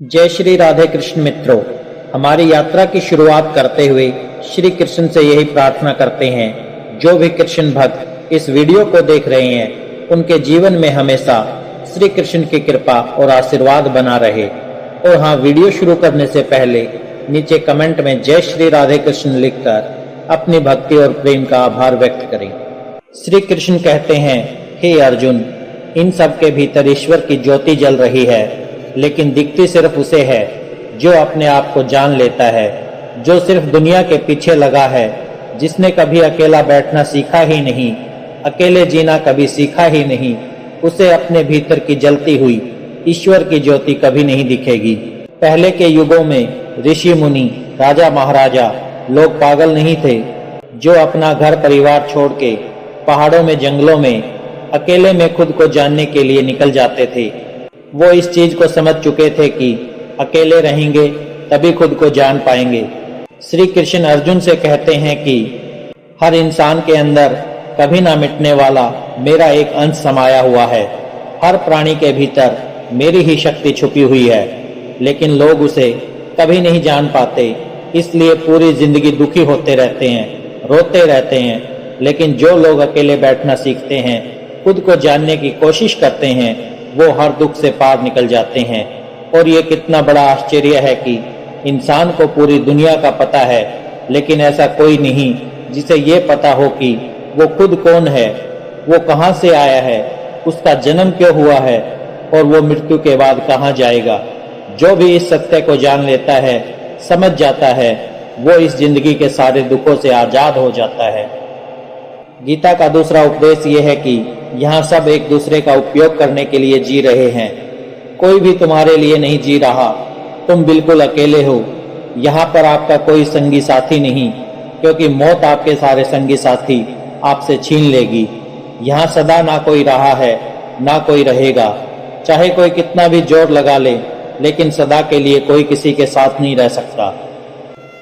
जय श्री राधे कृष्ण मित्रों, हमारी यात्रा की शुरुआत करते हुए श्री कृष्ण से यही प्रार्थना करते हैं, जो भी कृष्ण भक्त इस वीडियो को देख रहे हैं उनके जीवन में हमेशा श्री कृष्ण की कृपा और आशीर्वाद बना रहे। और हाँ, वीडियो शुरू करने से पहले नीचे कमेंट में जय श्री राधे कृष्ण लिखकर अपनी भक्ति और प्रेम का आभार व्यक्त करें। श्री कृष्ण कहते हैं, हे अर्जुन, इन सब के भीतर ईश्वर की ज्योति जल रही है, लेकिन दिखती सिर्फ उसे है जो अपने आप को जान लेता है, जो सिर्फ दुनिया के पीछे लगा है, जिसने कभी अकेला बैठना सीखा ही नहीं, अकेले जीना कभी सीखा ही नहीं, उसे अपने भीतर की जलती हुई ईश्वर की ज्योति कभी नहीं दिखेगी। पहले के युगों में ऋषि मुनि, राजा महाराजा लोग पागल नहीं थे जो अपना घर परिवार छोड़ के पहाड़ों में, जंगलों में अकेले में खुद को जानने के लिए निकल जाते थे। वो इस चीज को समझ चुके थे कि अकेले रहेंगे तभी खुद को जान पाएंगे। श्री कृष्ण अर्जुन से कहते हैं कि हर इंसान के अंदर कभी ना मिटने वाला मेरा एक अंश समाया हुआ है। हर प्राणी के भीतर मेरी ही शक्ति छुपी हुई है, लेकिन लोग उसे कभी नहीं जान पाते, इसलिए पूरी जिंदगी दुखी होते रहते हैं, रोते रहते हैं। लेकिन जो लोग अकेले बैठना सीखते हैं, खुद को जानने की कोशिश करते हैं, वो हर दुख से पार निकल जाते हैं। और ये कितना बड़ा आश्चर्य है कि इंसान को पूरी दुनिया का पता है, लेकिन ऐसा कोई नहीं जिसे ये पता हो कि वो खुद कौन है, वो कहाँ से आया है, उसका जन्म क्यों हुआ है और वो मृत्यु के बाद कहाँ जाएगा। जो भी इस सत्य को जान लेता है, समझ जाता है, वो इस जिंदगी के सारे दुखों से आजाद हो जाता है। गीता का दूसरा उपदेश ये है कि यहाँ सब एक दूसरे का उपयोग करने के लिए जी रहे हैं। कोई भी तुम्हारे लिए नहीं जी रहा, तुम बिल्कुल अकेले हो। यहाँ पर आपका कोई संगी साथी नहीं, क्योंकि मौत आपके सारे संगी साथी आपसे छीन लेगी। यहाँ सदा ना कोई रहा है, ना कोई रहेगा। चाहे कोई कितना भी जोर लगा ले, लेकिन सदा के लिए कोई किसी के साथ नहीं रह सकता।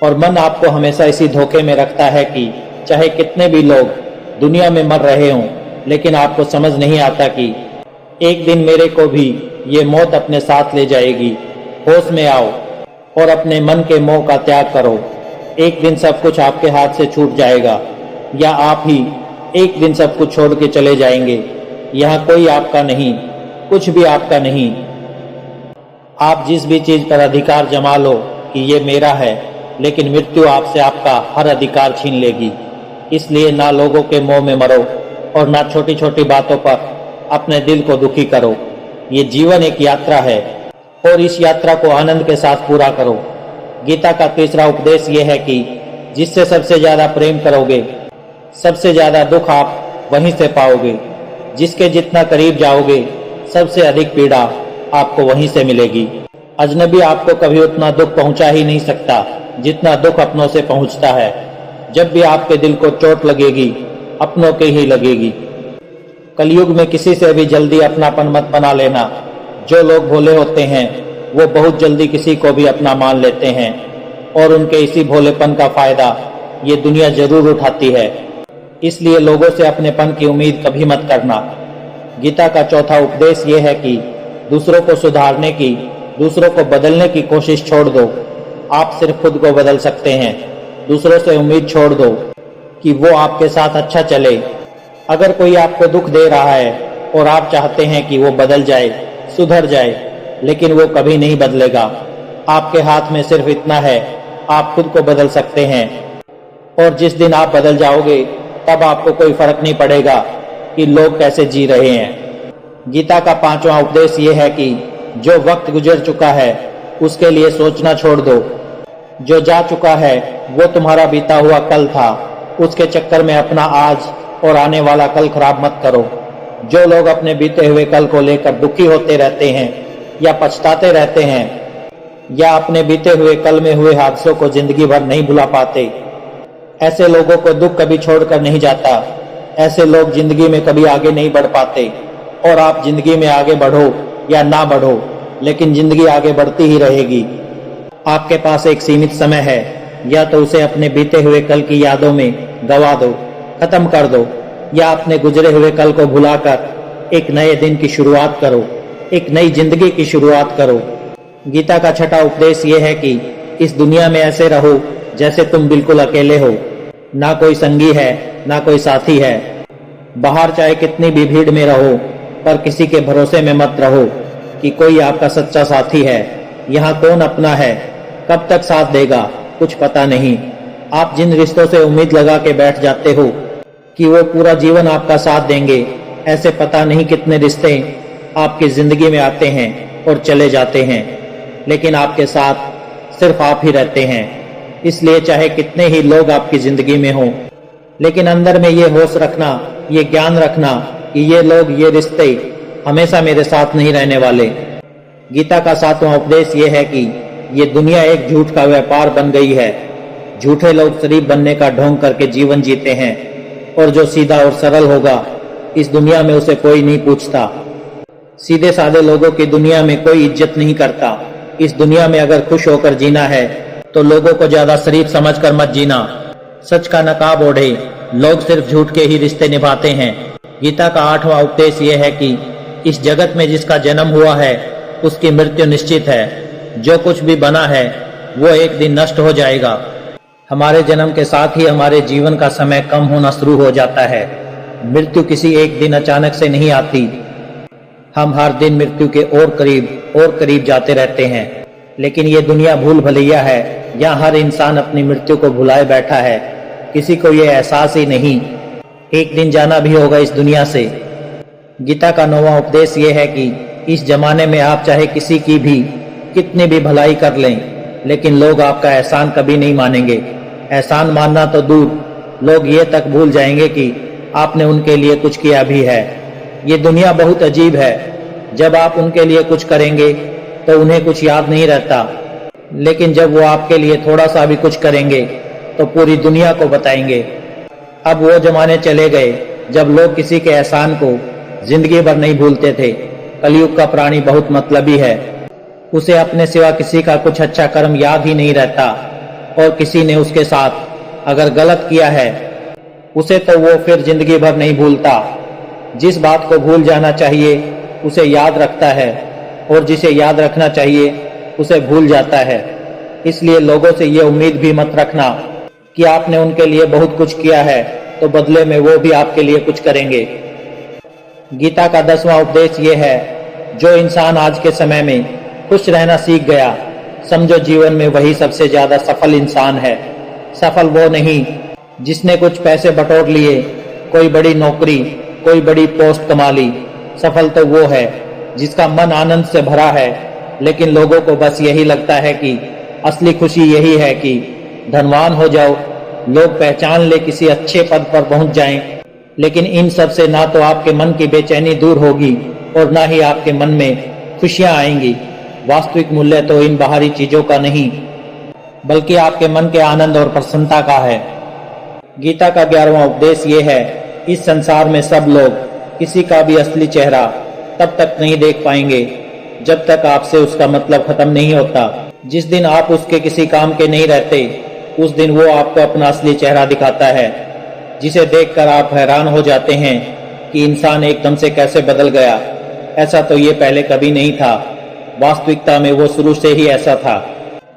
और मन आपको हमेशा इसी धोखे में रखता है कि चाहे कितने भी लोग दुनिया में मर रहे हों, लेकिन आपको समझ नहीं आता कि एक दिन मेरे को भी ये मौत अपने साथ ले जाएगी। होश में आओ और अपने मन के मोह का त्याग करो। एक दिन सब कुछ आपके हाथ से छूट जाएगा, या आप ही एक दिन सब कुछ छोड़ के चले जाएंगे। यहाँ कोई आपका नहीं, कुछ भी आपका नहीं। आप जिस भी चीज पर अधिकार जमा लो कि ये मेरा है, लेकिन मृत्यु आपसे आपका हर अधिकार छीन लेगी। इसलिए ना लोगों के मोह में मरो और ना छोटी छोटी बातों पर अपने दिल को दुखी करो। ये जीवन एक यात्रा है और इस यात्रा को आनंद के साथ पूरा करो। गीता का तीसरा उपदेश ये है कि जिससे सबसे ज्यादा प्रेम करोगे, सबसे ज्यादा दुख आप वहीं से पाओगे। जिसके जितना करीब जाओगे, सबसे अधिक पीड़ा आपको वहीं से मिलेगी। अजनबी आपको कभी उतना दुख पहुंचा ही नहीं सकता जितना दुख अपनों से पहुंचता है। जब भी आपके दिल को चोट लगेगी, अपनों के ही लगेगी। कलयुग में किसी से भी जल्दी अपनापन मत बना लेना। जो लोग भोले होते हैं, वो बहुत जल्दी किसी को भी अपना मान लेते हैं, और उनके इसी भोलेपन का फायदा ये दुनिया जरूर उठाती है। इसलिए लोगों से अपनेपन की उम्मीद कभी मत करना। गीता का चौथा उपदेश ये है कि दूसरों को सुधारने की, दूसरों को बदलने की कोशिश छोड़ दो। आप सिर्फ खुद को बदल सकते हैं। दूसरों से उम्मीद छोड़ दो कि वो आपके साथ अच्छा चले। अगर कोई आपको दुख दे रहा है और आप चाहते हैं कि वो बदल जाए, सुधर जाए, लेकिन वो कभी नहीं बदलेगा। आपके हाथ में सिर्फ इतना है, आप खुद को बदल सकते हैं। और जिस दिन आप बदल जाओगे, तब आपको कोई फर्क नहीं पड़ेगा कि लोग कैसे जी रहे हैं। गीता का पांचवा उपदेश ये है कि जो वक्त गुजर चुका है उसके लिए सोचना छोड़ दो। जो जा चुका है वो तुम्हारा बीता हुआ कल था, उसके चक्कर में अपना आज और आने वाला कल खराब मत करो। जो लोग अपने बीते हुए कल को लेकर दुखी होते रहते हैं या पछताते रहते हैं, या अपने बीते हुए कल में हुए हादसों को जिंदगी भर नहीं भुला पाते, ऐसे लोगों को दुख कभी छोड़कर नहीं जाता। ऐसे लोग जिंदगी में कभी आगे नहीं बढ़ पाते। और आप जिंदगी में आगे बढ़ो या ना बढ़ो, लेकिन जिंदगी आगे बढ़ती ही रहेगी। आपके पास एक सीमित समय है, या तो उसे अपने बीते हुए कल की यादों में गवा दो, खत्म कर दो, या अपने गुजरे हुए कल को भुलाकर एक नए दिन की शुरुआत करो, एक नई जिंदगी की शुरुआत करो। गीता का छठा उपदेश ये है कि इस दुनिया में ऐसे रहो जैसे तुम बिल्कुल अकेले हो, ना कोई संगी है ना कोई साथी है। बाहर चाहे कितनी भी भीड़ में रहो, पर किसी के भरोसे में मत रहो कि कोई आपका सच्चा साथी है। यहाँ कौन अपना है, कब तक साथ देगा, कुछ पता नहीं। आप जिन रिश्तों से उम्मीद लगा के बैठ जाते हो कि वो पूरा जीवन आपका साथ देंगे, ऐसे पता नहीं कितने रिश्ते आपकी जिंदगी में आते हैं और चले जाते हैं, लेकिन आपके साथ सिर्फ आप ही रहते हैं। इसलिए चाहे कितने ही लोग आपकी जिंदगी में हों, लेकिन अंदर में ये होश रखना, ये ज्ञान रखना कि ये लोग, ये रिश्ते हमेशा मेरे साथ नहीं रहने वाले। गीता का सातवां उपदेश ये है कि ये दुनिया एक झूठ का व्यापार बन गई है। झूठे लोग शरीफ बनने का ढोंग करके जीवन जीते हैं, और जो सीधा और सरल होगा इस दुनिया में उसे कोई नहीं पूछता। सीधे साधे लोगों की दुनिया में कोई इज्जत नहीं करता। इस दुनिया में अगर खुश होकर जीना है तो लोगों को ज्यादा शरीफ समझकर मत जीना। सच का नकाब ओढ़े लोग सिर्फ झूठ के ही रिश्ते निभाते हैं। गीता का आठवां उपदेश ये है कि इस जगत में जिसका जन्म हुआ है उसकी मृत्यु निश्चित है। जो कुछ भी बना है वो एक दिन नष्ट हो जाएगा। हमारे जन्म के साथ ही हमारे जीवन का समय कम होना शुरू हो जाता है। मृत्यु किसी एक दिन अचानक से नहीं आती। हम हर दिन मृत्यु के और करीब जाते रहते हैं, लेकिन ये दुनिया भूल भुलैया है। यहाँ हर इंसान अपनी मृत्यु को भुलाए बैठा है। किसी को ये एहसास ही नहीं, एक दिन जाना भी होगा इस दुनिया से। गीता का नौवां उपदेश ये है कि इस जमाने में आप चाहे किसी की भी कितनी भी भलाई कर लें, लेकिन लोग आपका एहसान कभी नहीं मानेंगे। एहसान मानना तो दूर, लोग ये तक भूल जाएंगे कि आपने उनके लिए कुछ किया भी है। ये दुनिया बहुत अजीब है। जब आप उनके लिए कुछ करेंगे तो उन्हें कुछ याद नहीं रहता, लेकिन जब वो आपके लिए थोड़ा सा भी कुछ करेंगे तो पूरी दुनिया को बताएंगे। अब वो जमाने चले गए जब लोग किसी के एहसान को जिंदगी भर नहीं भूलते थे। कलयुग का प्राणी बहुत मतलबी है। उसे अपने सिवा किसी का कुछ अच्छा कर्म याद ही नहीं रहता, और किसी ने उसके साथ अगर गलत किया है उसे तो वो फिर जिंदगी भर नहीं भूलता। जिस बात को भूल जाना चाहिए उसे याद रखता है, और जिसे याद रखना चाहिए उसे भूल जाता है। इसलिए लोगों से ये उम्मीद भी मत रखना कि आपने उनके लिए बहुत कुछ किया है तो बदले में वो भी आपके लिए कुछ करेंगे। गीता का 10वां उपदेश ये है, जो इंसान आज के समय में खुश रहना सीख गया, समझो जीवन में वही सबसे ज्यादा सफल इंसान है। सफल वो नहीं जिसने कुछ पैसे बटोर लिए, कोई बड़ी नौकरी, कोई बड़ी पोस्ट कमा ली। सफल तो वो है जिसका मन आनंद से भरा है, लेकिन लोगों को बस यही लगता है कि असली खुशी यही है कि धनवान हो जाओ, लोग पहचान ले, किसी अच्छे पद पर पहुंच जाएं। लेकिन इन सब से ना तो आपके मन की बेचैनी दूर होगी और ना ही आपके मन में खुशियां आएंगी। वास्तविक मूल्य तो इन बाहरी चीजों का नहीं, बल्कि आपके मन के आनंद और प्रसन्नता का है। गीता का 11वां उपदेश ये है, इस संसार में सब लोग किसी का भी असली चेहरा तब तक नहीं देख पाएंगे जब तक आपसे उसका मतलब खत्म नहीं होता। जिस दिन आप उसके किसी काम के नहीं रहते, उस दिन वो आपको अपना असली चेहरा दिखाता है, जिसे देखकर आप हैरान हो जाते हैं कि इंसान एकदम से कैसे बदल गया। ऐसा तो ये पहले कभी नहीं था। वास्तविकता में वो शुरू से ही ऐसा था।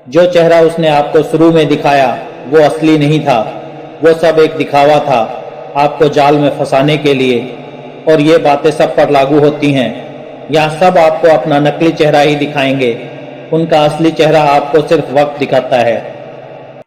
जो चेहरा उसने आपको शुरू में दिखाया वो असली नहीं था, वो सब एक दिखावा था आपको जाल में फंसाने के लिए। और ये बातें सब पर लागू होती हैं। यहाँ सब आपको अपना नकली चेहरा ही दिखाएंगे, उनका असली चेहरा आपको सिर्फ वक्त दिखाता है।